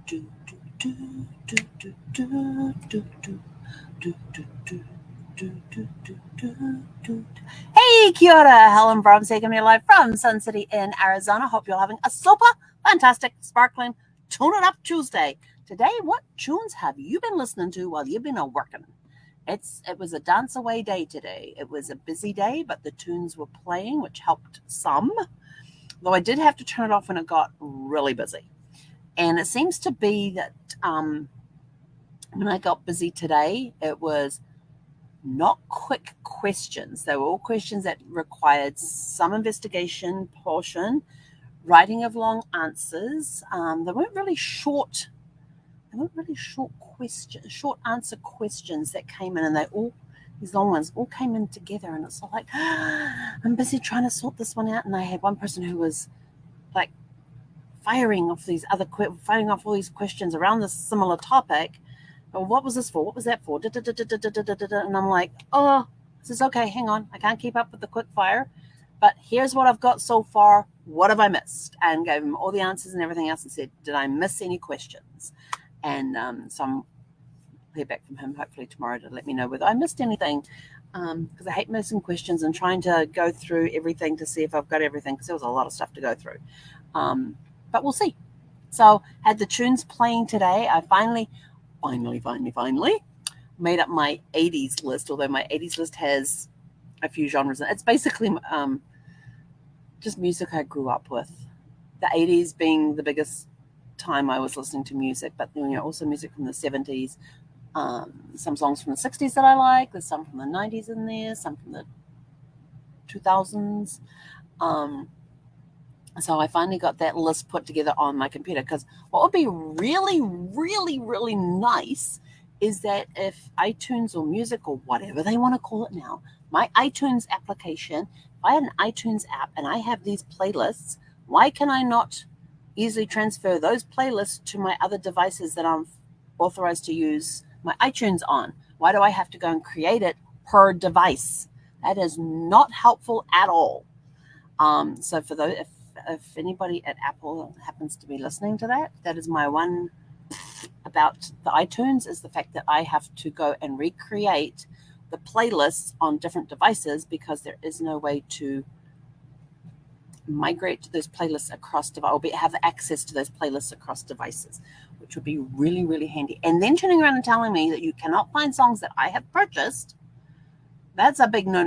Hey, kia ora, Helen Brahms taking me live from Sun City in Arizona. Hope you're having a super fantastic, sparkling, tune it up Tuesday. Today, what tunes have you been listening to while you've been working? It was a dance away day today. It was a busy day, but the tunes were playing, which helped some. Though I did have to turn it off when it got really busy. And it seems to be that when I got busy today, it was not quick questions. They were all questions that required some investigation portion, writing of long answers. They weren't really short. They weren't really short answer questions that came in, and these long ones all came in together, and it's like I'm busy trying to sort this one out. And I had one person who was like firing off all these questions around this similar topic. Well, what was this for? What was that for? And I'm like, oh, this is okay. Hang on. I can't keep up with the quick fire. But here's what I've got so far. What have I missed? And gave him all the answers and everything else and said, did I miss any questions? And so I'm hear back from him hopefully tomorrow to let me know whether I missed anything. Because I hate missing questions and trying to go through everything to see if I've got everything, because there was a lot of stuff to go through. But we'll see. So had the tunes playing today. I finally made up my 80s list, although my 80s list has a few genres. It's basically just music I grew up with. The 80s being the biggest time I was listening to music, but also music from the 70s. Some songs from the 60s that I like. There's some from the 90s in there, some from the 2000s. So I finally got that list put together on my computer, because what would be really, really, really nice is that if iTunes or music or whatever they want to call it now, my iTunes application, if I had an iTunes app and I have these playlists, why can I not easily transfer those playlists to my other devices that I'm authorized to use my iTunes on? Why do I have to go and create it per device? That is not helpful at all. So for those, if anybody at Apple happens to be listening to that is my one about the iTunes, is the fact that I have to go and recreate the playlists on different devices, because there is no way to migrate those playlists across devices, or have access to those playlists across devices, which would be really, really handy. And then turning around and telling me that you cannot find songs that I have purchased, that's a big no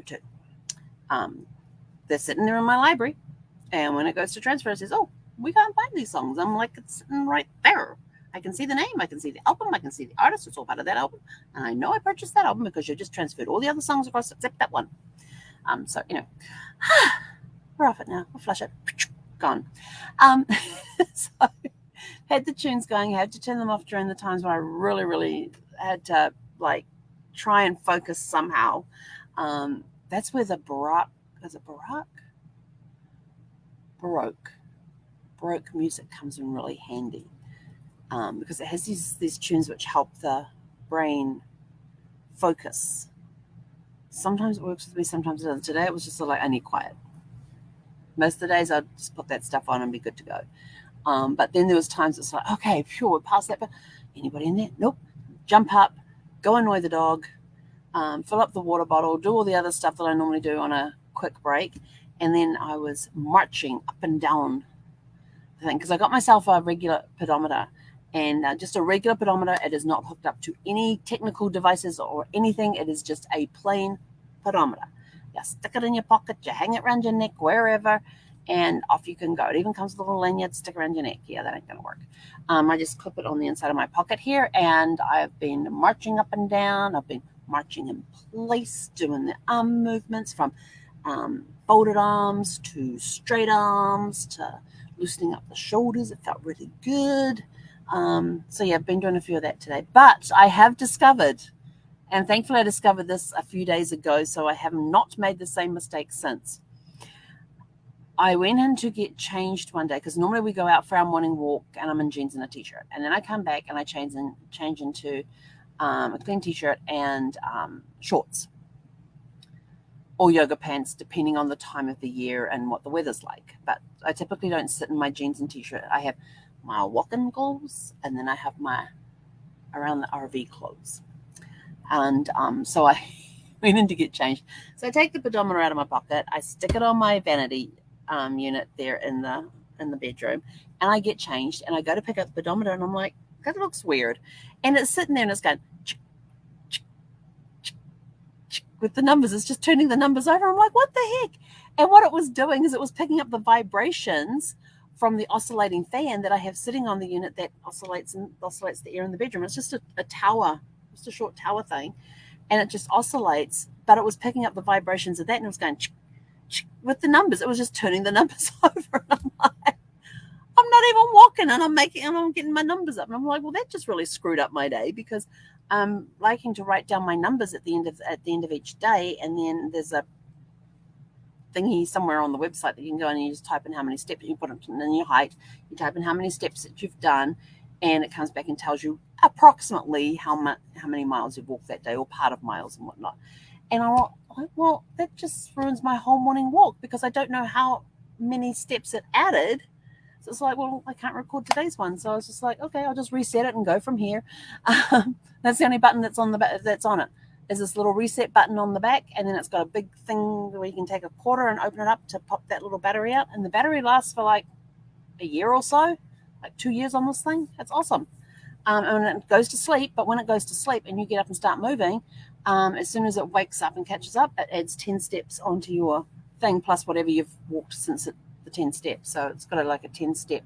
too. They're sitting there in my library, and when it goes to transfer, it says, oh, we can't find these songs. I'm like, it's sitting right there. I can see the name, I can see the album, I can see the artist, it's all part of that album, and I know I purchased that album because you just transferred all the other songs across except that one. So we're off it now. We'll flush it. Gone. So had the tunes going. I had to turn them off during the times when I really, really had to try and focus somehow. That's where the Baroque music comes in really handy, because it has these tunes which help the brain focus. Sometimes it works with me, sometimes it doesn't. Today it was just I need quiet. Most of the days I'd just put that stuff on and be good to go. But then there was times it's like, okay, sure, we're past that, but anybody in there? Nope. Jump up, go annoy the dog, fill up the water bottle, do all the other stuff that I normally do on a quick break. And then I was marching up and down the thing, because I got myself a regular pedometer, and just a regular pedometer. It is not hooked up to any technical devices or anything. It is just a plain pedometer. You stick it in your pocket, you hang it around your neck, wherever, and off you can go. It even comes with a little lanyard, stick around your neck. Yeah, that ain't going to work. I just clip it on the inside of my pocket here, and I've been marching up and down. I've been marching in place, doing the arm movements from folded arms to straight arms to loosening up the shoulders. It felt really good. So yeah, I've been doing a few of that today. But I have discovered, and thankfully I discovered this a few days ago, so I have not made the same mistake since. I went in to get changed one day, because normally we go out for our morning walk and I'm in jeans and a t-shirt. And then I come back and I change into a clean t-shirt and shorts or yoga pants, depending on the time of the year and what the weather's like. But I typically don't sit in my jeans and t-shirt. I have my walk-in clothes, and then I have my around the RV clothes. And so I went in to get changed. So I take the pedometer out of my pocket, I stick it on my vanity unit there in the bedroom, and I get changed, and I go to pick up the pedometer, and I'm like, that looks weird, and it's sitting there and it's going with the numbers. It's just turning the numbers over. I'm like, what the heck? And what it was doing is it was picking up the vibrations from the oscillating fan that I have sitting on the unit that oscillates the air in the bedroom. It's just a tower, just a short tower thing, and it just oscillates. But it was picking up the vibrations of that, and it was going with the numbers. It was just turning the numbers over. And I'm like, I'm not even walking, and I'm getting my numbers up, and I'm like, well, that just really screwed up my day, because I'm liking to write down my numbers at the end of each day, and then there's a thingy somewhere on the website that you can go in and you just type in how many steps, you put in your height, you type in how many steps that you've done, and it comes back and tells you approximately how many miles you've walked that day, or part of miles and whatnot. And I'm like, well, that just ruins my whole morning walk, because I don't know how many steps it added. So it's like, well, I can't record today's one. So I was just like, okay, I'll just reset it and go from here. That's the only button that's on it. Is this little reset button on the back, and then it's got a big thing where you can take a quarter and open it up to pop that little battery out. And the battery lasts for like a year or so, like 2 years on this thing. That's awesome. And it goes to sleep, but when it goes to sleep and you get up and start moving, as soon as it wakes up and catches up, it adds 10 steps onto your thing, plus whatever you've walked since the 10 steps. So it's got like a 10-step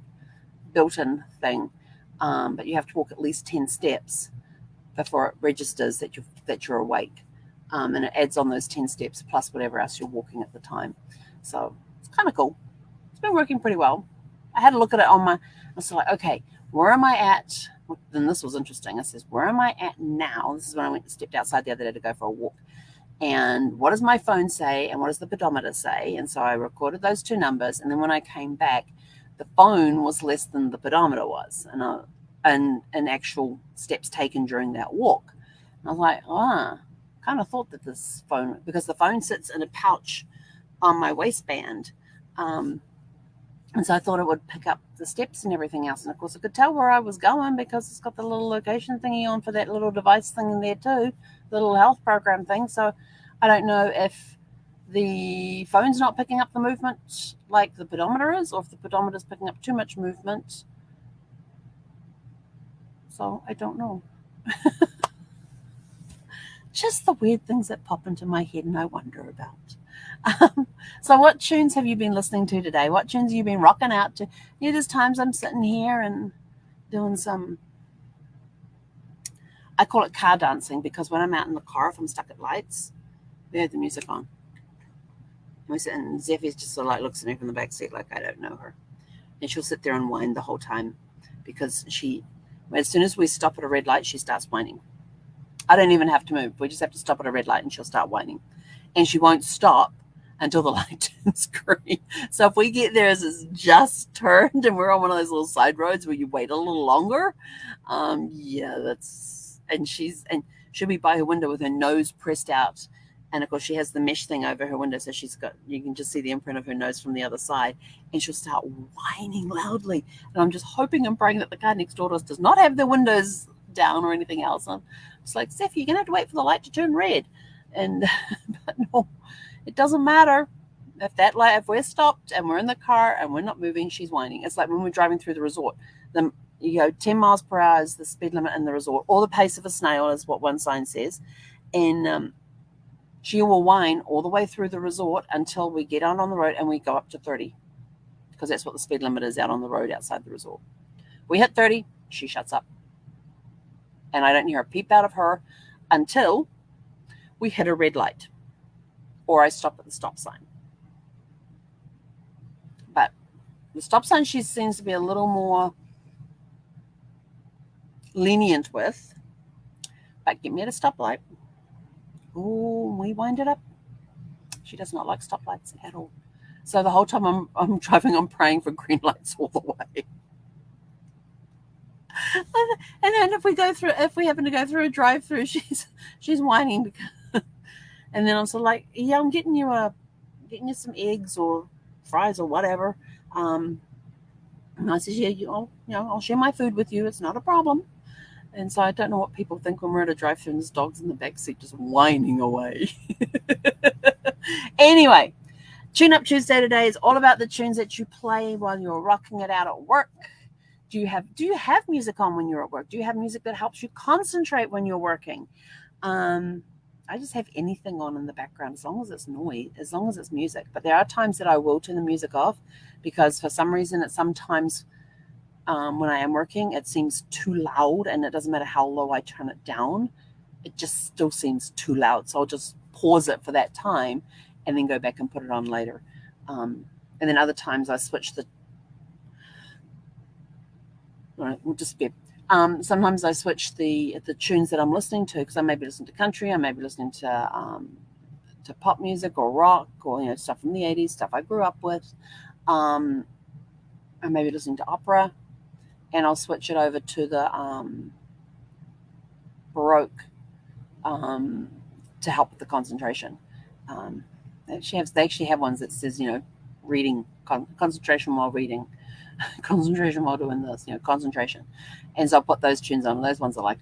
built-in thing, but you have to walk at least 10 steps before it registers that you're awake, and it adds on those 10 steps plus whatever else you're walking at the time. So it's kind of cool. It's been working pretty well. I had a look at it I was like, okay, where am I at? Then this was interesting. It says, where am I at now? This is when I stepped outside the other day to go for a walk. And what does my phone say, and what does the pedometer say? And so I recorded those two numbers, and then when I came back, the phone was less than the pedometer was, and actual steps taken during that walk. And I was like, kind of thought that this phone, because the phone sits in a pouch on my waistband, and so I thought it would pick up the steps and everything else. And of course, I could tell where I was going, because it's got the little location thingy on for that little device thing in there too, the little health program thing. So I don't know if the phone's not picking up the movement like the pedometer is, or if the pedometer is picking up too much movement. So I don't know. Just the weird things that pop into my head and I wonder about. So what tunes have you been listening to today? What tunes have you been rocking out to? There's times I'm sitting here and doing some, I call it car dancing, because when I'm out in the car, if I'm stuck at lights, we have the music on. And Zeffie's just sort of like looks at me from the back seat like I don't know her. And she'll sit there and whine the whole time, because as soon as we stop at a red light, she starts whining. I don't even have to move. We just have to stop at a red light and she'll start whining. And she won't stop until the light turns green. So if we get there as it's just turned and we're on one of those little side roads where you wait a little longer, and she'll be by her window with her nose pressed out. And of course she has the mesh thing over her window, so you can just see the imprint of her nose from the other side, and she'll start whining loudly. And I'm just hoping and praying that the car next door to us does not have their windows down or anything else. I'm just like, Zeph, you're gonna have to wait for the light to turn red. And but no, it doesn't matter. If we're stopped and we're in the car and we're not moving, she's whining. It's like when we're driving through the resort. 10 miles per hour is the speed limit in the resort, or the pace of a snail is what one sign says. And she will whine all the way through the resort until we get out on the road and we go up to 30, because that's what the speed limit is out on the road outside the resort. We hit 30, she shuts up. And I don't hear a peep out of her until we hit a red light, or I stop at the stop sign. But the stop sign she seems to be a little more lenient with. But get me at a stoplight. Oh, we wind it up. She does not like stoplights at all. So the whole time I'm driving, I'm praying for green lights all the way. And then if we happen to go through a drive-through, she's whining because, and then I'm sort of like, yeah, I'm getting you some eggs or fries or whatever. And I says, yeah, I'll share my food with you. It's not a problem. And so I don't know what people think when we're at a drive-thru and there's dogs in the back seat just whining away. Anyway, Tune Up Tuesday today is all about the tunes that you play while you're rocking it out at work. Do you have music on when you're at work? Do you have music that helps you concentrate when you're working? I just have anything on in the background as long as it's noise, as long as it's music. But there are times that I will turn the music off because for some reason it's sometimes when I am working, it seems too loud, and it doesn't matter how low I turn it down, it just still seems too loud. So I'll just pause it for that time and then go back and put it on later. And then other times I switch sometimes I switch the tunes that I'm listening to because I may be listening to country, I may be listening to pop music or rock or stuff from the 80s, stuff I grew up with. I may be listening to opera. And I'll switch it over to the Baroque to help with the concentration. They actually have ones that says, reading, concentration while reading, concentration while doing this, concentration. And so I'll put those tunes on. Those ones are like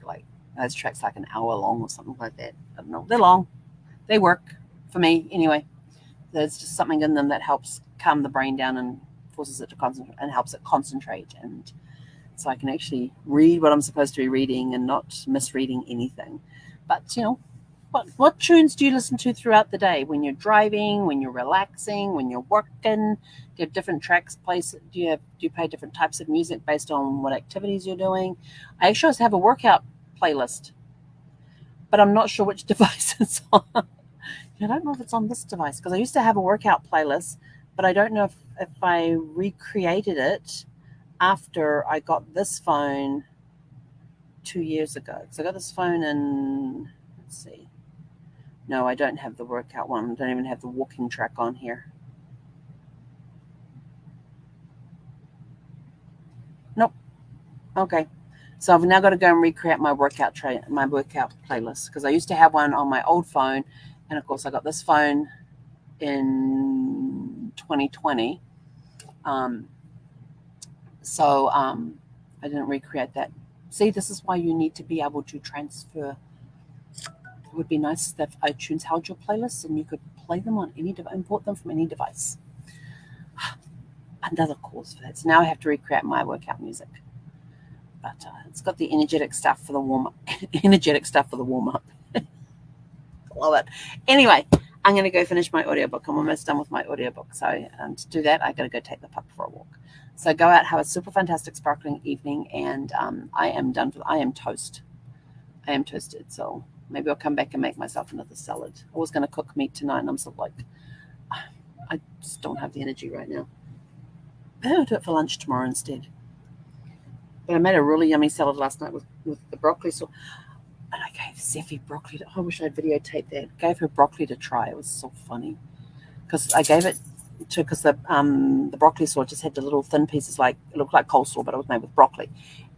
those tracks like an hour long or something like that. I don't know. They're long. They work for me anyway. There's just something in them that helps calm the brain down and forces it to concentrate and helps it concentrate, and so I can actually read what I'm supposed to be reading and not misreading anything. But, what tunes do you listen to throughout the day? When you're driving, when you're relaxing, when you're working? Do you have different tracks placed? Do you play different types of music based on what activities you're doing? I actually have a workout playlist, but I'm not sure which device it's on. I don't know if it's on this device because I used to have a workout playlist, but I don't know if I recreated it after I got this phone 2 years ago. So I got this phone in, let's see. No, I don't have the workout one. I don't even have the walking track on here. Nope. Okay. So I've now got to go and recreate my workout playlist because I used to have one on my old phone, and of course I got this phone in 2020. So I didn't recreate that. See, this is why you need to be able to transfer. It would be nice if iTunes held your playlists and you could play them on any device, import them from any device. Another cause for that. So now I have to recreate my workout music. But it's got the energetic stuff for the warm-up. Love it. Anyway, I'm going to go finish my audiobook. I'm almost done with my audiobook. So to do that, I got to go take the pup for a walk. So go out, have a super fantastic sparkling evening, and I am done. I am toast. I am toasted. So maybe I'll come back and make myself another salad. I was going to cook meat tonight, and I'm sort of like, I just don't have the energy right now. Maybe I'll do it for lunch tomorrow instead. But I made a really yummy salad last night with the broccoli sauce. And I gave Zeffie broccoli. I wish I'd videotaped that. Gave her broccoli to try. It was so funny. Because I gave it to, because the broccoli sauce just had the little thin pieces, like it looked like coleslaw, but it was made with broccoli.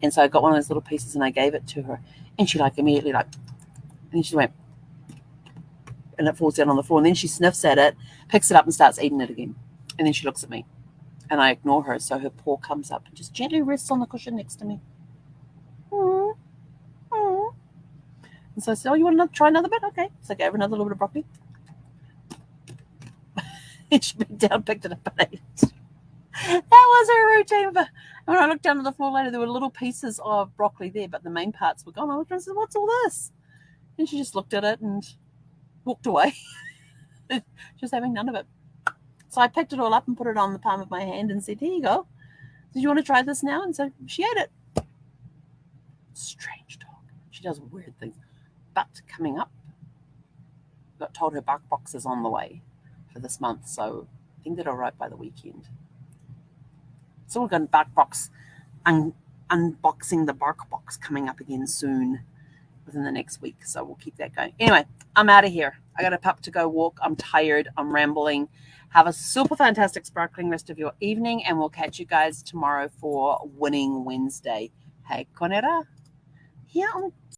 And so I got one of those little pieces and I gave it to her. And she immediately and she went, and it falls down on the floor. And then she sniffs at it, picks it up and starts eating it again. And then she looks at me. And I ignore her, so her paw comes up and just gently rests on the cushion next to me. And so I said, you want to try another bit? Okay. So I gave her another little bit of broccoli. And she bent down, picked it up and ate it. That was her routine. But when I looked down on the floor later, there were little pieces of broccoli there, but the main parts were gone. I looked and said, what's all this? And she just looked at it and walked away. Just having none of it. So I picked it all up and put it on the palm of my hand and said, here you go. Did you want to try this now? And so she ate it. Strange dog. She does weird things. But coming up, got told her bark box is on the way for this month. So I think that I'll arrive by the weekend. So we're going bark box, unboxing the bark box coming up again soon within the next week. So we'll keep that going. Anyway, I'm out of here. I got a pup to go walk. I'm tired. I'm rambling. Have a super fantastic sparkling rest of your evening, and we'll catch you guys tomorrow for Winning Wednesday. Hey, konera. Yeah.